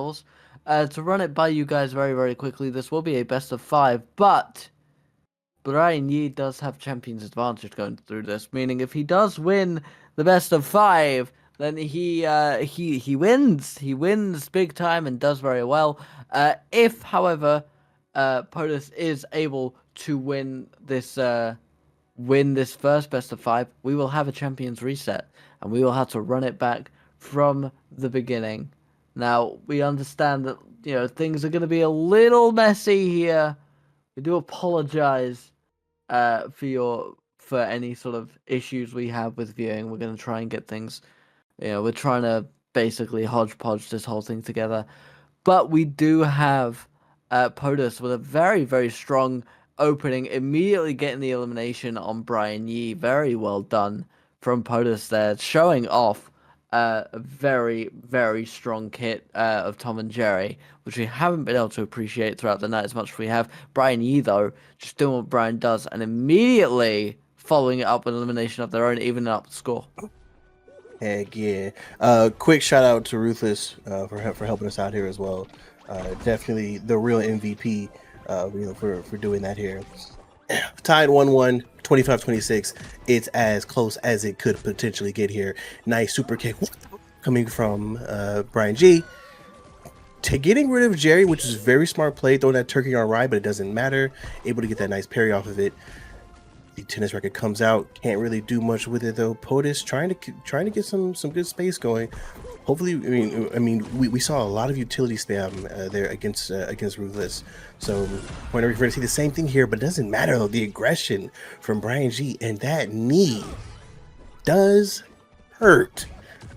finals. To run it by you guys very, very quickly, this will be a best of 5, but BrianYi does have champion's advantage going through this, meaning if he does win the best of 5, then he wins. He wins big time and does very well. If, however, Potuz is able to win this first best of 5, we will have a champion's reset, and we will have to run it back from the beginning. Now, we understand that, things are going to be a little messy here. We do apologize for any sort of issues we have with viewing. We're going to try and get things, we're trying to basically hodgepodge this whole thing together. But we do have Potuz with a very, very strong opening, immediately getting the elimination on BrianYi. Very well done from Potuz there, showing off a very, very strong kit of Tom&Jerry, which we haven't been able to appreciate throughout the night as much as we have. BrianYi, though, just doing what Brian does and immediately following it up with elimination of their own, evening up the score. Heck yeah. Quick shout out to Ruthless for helping us out here as well. Definitely the real MVP for doing that here. Tied 1-1, 25-26. It's as close as it could potentially get here. Nice super kick coming from BrianYi. Getting rid of Jerry, which is a very smart play, throwing that turkey on rye, but it doesn't matter. Able to get that nice parry off of it. The tennis racket comes out. Can't really do much with it though. Potuz trying to get some good space going. Hopefully, I mean, we saw a lot of utility spam there against Ruthless. So we're going to see the same thing here, but it doesn't matter though. The aggression from BrianYi and that knee does hurt,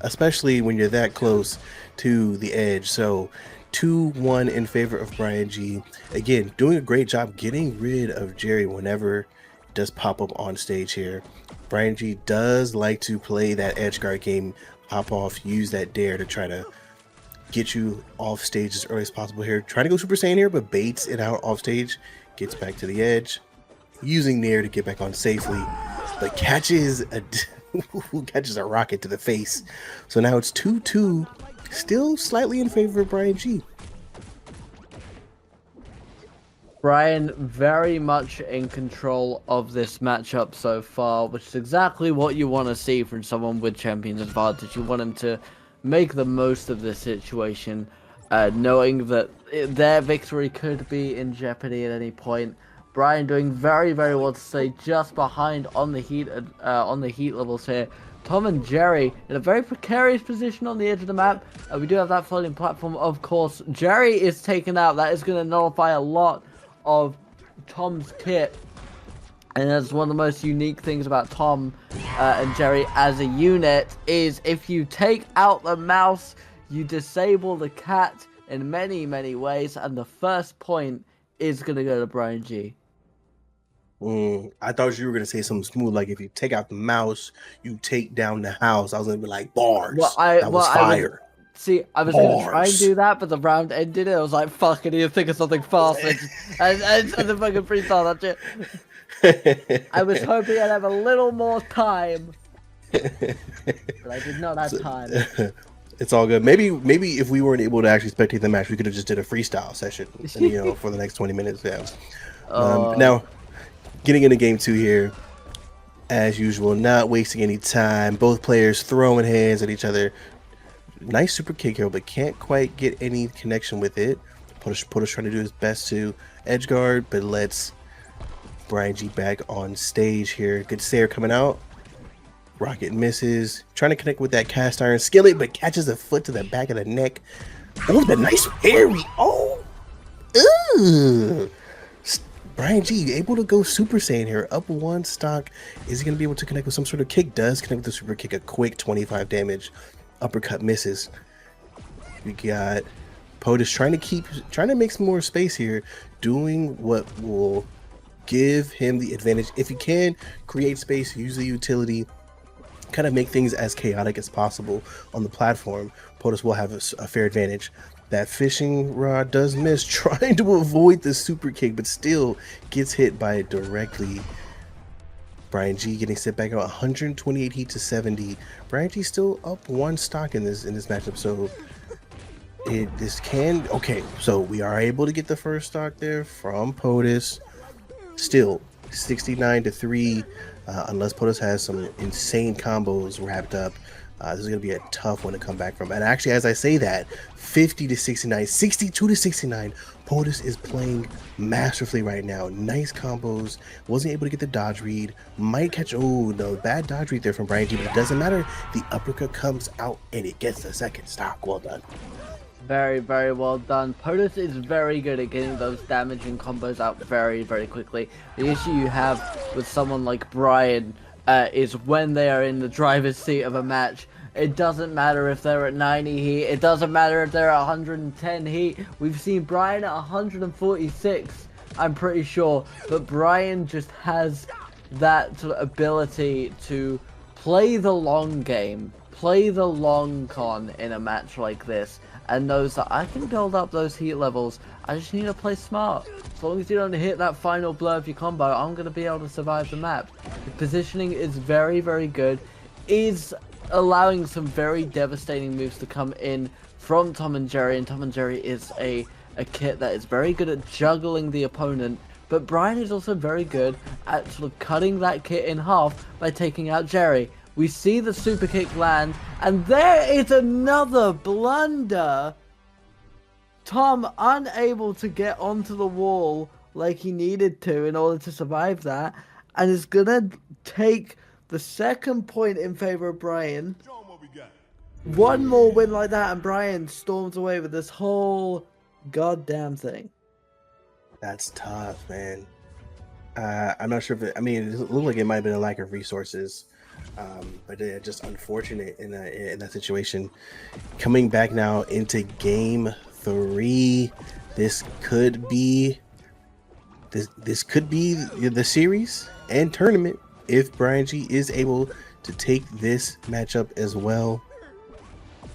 especially when you're that close to the edge. So 2-1 in favor of BrianYi. Again, doing a great job getting rid of Jerry whenever it does pop up on stage here. BrianYi does like to play that edge guard game, hop off, use that dare to try to get you off stage as early as possible here. Trying to go Super Saiyan here, but baits it out off stage, gets back to the edge, using Nair to get back on safely, but catches a rocket to the face. So now it's 2-2, still slightly in favor of BrianYi. Brian very much in control of this matchup so far, which is exactly what you want to see from someone with champion's advantage. You want him to make the most of this situation, knowing that their victory could be in jeopardy at any point. Brian doing very, very well to stay just behind on the heat levels here. Tom&Jerry in a very precarious position on the edge of the map. We do have that floating platform, of course. Jerry is taken out. That is going to nullify a lot of Tom's kit, and that's one of the most unique things about Tom and Jerry as a unit, is if you take out the mouse, you disable the cat in many, many ways, and the first point is going to go to BrianYi. I thought you were going to say something smooth, like if you take out the mouse, you take down the house. I was going to be like, bars. That was fire. I was going to try and do that, but the round ended it. I was like, fuck, I need to think of something fast. and the fucking freestyle that shit. I was hoping I'd have a little more time. But I did not have time. It's all good. Maybe if we weren't able to actually spectate the match, we could have just did a freestyle session, for the next 20 minutes. Yeah. Now, getting into game 2 here, as usual, not wasting any time. Both players throwing hands at each other. Nice super kick here, but can't quite get any connection with it. Potuz trying to do his best to edge guard, but lets BrianYi back on stage here. Good stare coming out. Rocket misses. Trying to connect with that cast iron skillet, but catches a foot to the back of the neck. Oh, the nice parry. Oh, BrianYi able to go Super Saiyan here. Up 1 stock. Is he going to be able to connect with some sort of kick? Does connect with the super kick. A quick 25 damage. Uppercut misses. We got Potuz trying to make some more space here, doing what will give him the advantage. If he can create space, use the utility, kind of make things as chaotic as possible on the platform, Potuz will have a fair advantage. That fishing rod does miss, trying to avoid the super kick, but still gets hit by it directly. BrianYi getting set back out 128 heat to 70. BrianYi still up 1 stock in this matchup, so Okay, so we are able to get the first stock there from Potus. Still 69-3, unless Potus has some insane combos wrapped up. This is going to be a tough one to come back from. And actually, as I say that, 50-69, 62-69, Potus is playing masterfully right now. Nice combos. Wasn't able to get the dodge read. Might catch, oh no, bad dodge read there from BrianYi, but it doesn't matter. The uppercut comes out and it gets the second stock. Well done. Very, very well done. Potuz is very good at getting those damaging combos out very, very quickly. The issue you have with someone like Brian is when they are in the driver's seat of a match. It doesn't matter if they're at 90 heat. It doesn't matter if they're at 110 heat. We've seen Brian at 146, I'm pretty sure. But Brian just has that sort of ability to play the long game, play the long con in a match like this, and knows that I can build up those heat levels. I just need to play smart. As long as you don't hit that final blow of your combo, I'm going to be able to survive the map. The positioning is very, very good. Is allowing some very devastating moves to come in from Tom&Jerry, and Tom&Jerry is a kit that is very good at juggling the opponent. But Brian is also very good at sort of cutting that kit in half by taking out Jerry. We see the super kick land, and there is another blunder. Tom unable to get onto the wall like he needed to in order to survive that, and is gonna take the second point in favor of Brian. One more win like that, and Brian storms away with this whole goddamn thing. That's tough, man. I'm not sure if I mean, it looked like it might have been a lack of resources. But just unfortunate in that situation. Coming back now into game 3, this could be the series and tournament if BrianYi is able to take this matchup as well.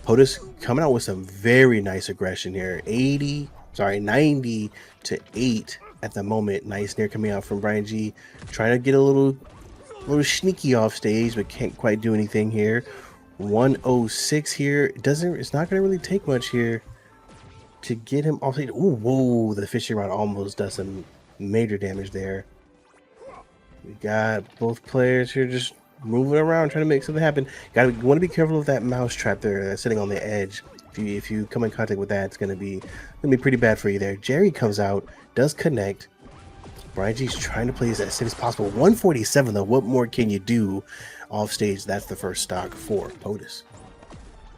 Potus coming out with some very nice aggression here. 90-8 at the moment. Nice near coming out from BrianYi, trying to get a little sneaky off stage, but can't quite do anything here. 106 here. It's not going to really take much here to get him off stage. Ooh, whoa, the fishing rod almost does some major damage there. We got both players here just moving around, trying to make something happen. Want to be careful of that mouse trap there that's sitting on the edge. If you come in contact with that, it's gonna be pretty bad for you there. Jerry comes out, does connect. BrianYi's trying to play as safe as possible. 147 though. What more can you do off stage? That's the first stock for Potus.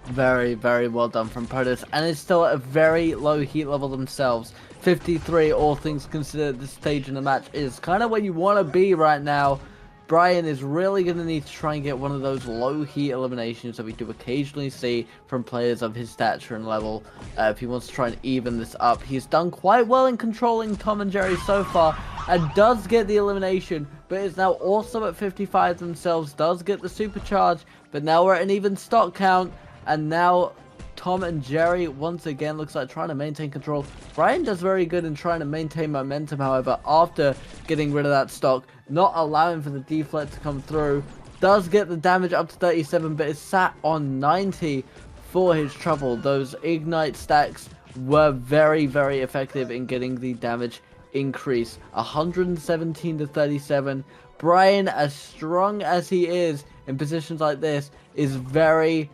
Very, very well done from Potuz, and it's still at a very low heat level themselves. 53, all things considered, at this stage in the match is kind of where you want to be right now. Brian is really going to need to try and get one of those low heat eliminations that we do occasionally see from players of his stature and level if he wants to try and even this up. He's done quite well in controlling Tom&Jerry so far and does get the elimination, but is now also at 55 themselves, does get the supercharge, but now we're at an even stock count, and now Tom&Jerry once again looks like trying to maintain control. Brian does very good in trying to maintain momentum, however, after getting rid of that stock, not allowing for the deflect to come through. Does get the damage up to 37, but is sat on 90 for his trouble. Those ignite stacks were very, very effective in getting the damage increase. 117 to 37. Brian, as strong as he is in positions like this, is very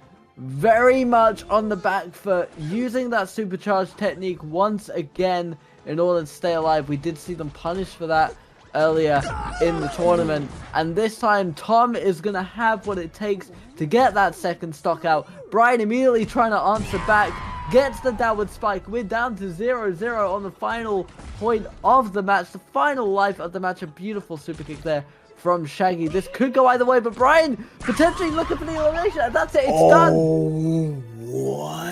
much on the back foot, using that supercharged technique once again in order to stay alive. We did see them punished for that earlier in the tournament, and this time Tom is gonna have what it takes to get that second stock out. Brian immediately trying to answer back, gets the downward spike. We're down to 0-0 on the final point of the match, the final life of the match. A beautiful super kick there from Shaggy. This could go either way, but Brian potentially looking for the elimination, and that's it, it's done. What?